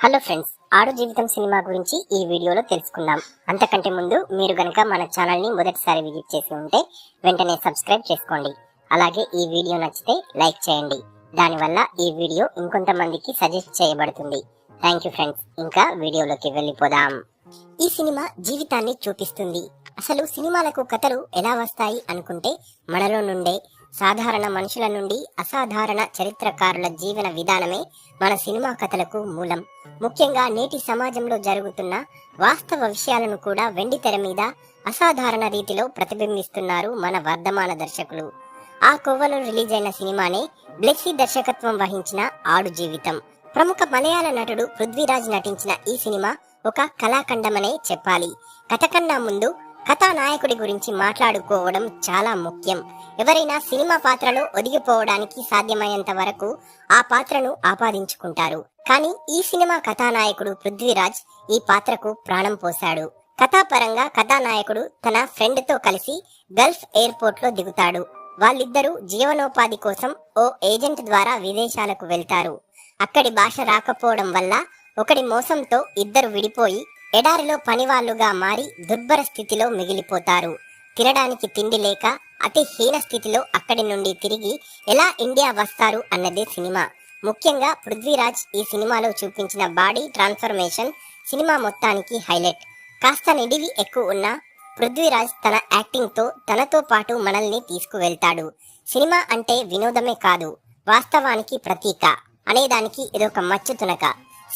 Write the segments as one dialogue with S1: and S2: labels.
S1: Hello friends, ఆడు జీవితం cinema గురించి ఈ వీడియోలో తెలుసుకుందాం. అంతకంటే ముందు మీరు గనక మన ఛానల్ ని మొదటిసారి విజిట్ చేసి ఉంటే వెంటనే సబ్స్క్రైబ్ చేసుకోండి. అలాగే ఈ వీడియో నచ్చితే లైక్ చేయండి. దానివల్ల ఈ వీడియో ఇంకొంతమందికి సజెస్ట్ చేయబడుతుంది. Thank you friends. ఇంకా వీడియోలోకి వెళ్ళిపోదాం. ఈ సినిమా జీవితాన్ని చూపిస్తుంది. అసలు సినిమాలకు కథలు ఎలా వస్తాయి అనుకుంటే మనలో నుండే సాధారణ మనుషుల నుండి అసాధారణ చరిత్రకారుల జీవన విధానమే మన సినిమా కథలకు మూలం. ముఖ్యంగా నేటి సమాజంలో జరుగుతున్న వాస్తవ విషయాలను కూడా వెండి తెర మీద అసాధారణ రీతిలో ప్రతిబింబిస్తున్నారు మన వర్ధమాన దర్శకులు. ఆ కోవలో రిలీజ్ అయిన సినిమానే బ్లెస్సీ దర్శకత్వం వహించిన ఆడు జీవితం. ప్రముఖ మలయాళ నటుడు పృథ్వీరాజ్ నటించిన ఈ సినిమా ఒక కళాఖండమనే చెప్పాలి. కథ కన్నా ముందు కథానాయకుడి గురించి మాట్లాడుకోవడం చాలా ముఖ్యం. ఎవరైనా సినిమా పాత్రలో ఒదిగిపోవడానికి సాధ్యమైనంత వరకు ఆ పాత్రను ఆపాదించుకుంటారు. కానీ ఈ సినిమా కథానాయకుడు పృథ్వీరాజ్ ఈ పాత్రకు ప్రాణం పోశాడు. కథాపరంగా కథానాయకుడు తన ఫ్రెండ్ తో కలిసి గల్ఫ్ ఎయిర్పోర్ట్ లో దిగుతాడు. వాళ్ళిద్దరూ జీవనోపాధి కోసం ఓ ఏజెంట్ ద్వారా విదేశాలకు వెళ్తారు. అక్కడి భాష రాకపోవడం వల్ల ఒకడి మోసంతో ఇద్దరు విడిపోయి ఎడారిలో పనివాళ్లుగా మారి దుర్భర స్థితిలో మిగిలిపోతారు. తినడానికి తిండి లేక అతి హీన స్థితిలో అక్కడి నుండి తిరిగి ఎలా ఇండియా వస్తారు అన్నదే సినిమా. ముఖ్యంగా పృథ్వీరాజ్ ఈ సినిమాలో చూపించిన బాడీ ట్రాన్స్ఫర్మేషన్ సినిమా మొత్తానికి హైలైట్. కాస్త నిడివి ఎక్కువ ఉన్న పృథ్వీరాజ్ తన యాక్టింగ్ తో తనతో పాటు మనల్ని తీసుకువెళ్తాడు. సినిమా అంటే వినోదమే కాదు, వాస్తవానికి ప్రతీక అనేదానికి ఇదొక మచ్చుతునక.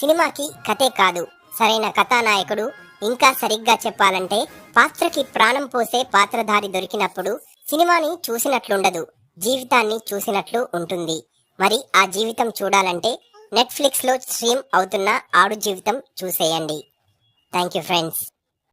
S1: సినిమాకి కథే కాదు, సరైన కథానాయకుడు, ఇంకా సరిగ్గా చెప్పాలంటే పాత్రకి ప్రాణం పోసే పాత్రధారి దొరికినప్పుడు సినిమాని చూసినట్లుండదు, జీవితాన్ని చూసినట్లు ఉంటుంది. మరి ఆ జీవితం చూడాలంటే నెట్ఫ్లిక్స్ లో స్ట్రీమ్ అవుతున్న ఆడు జీవితం చూసేయండి. Thank you friends.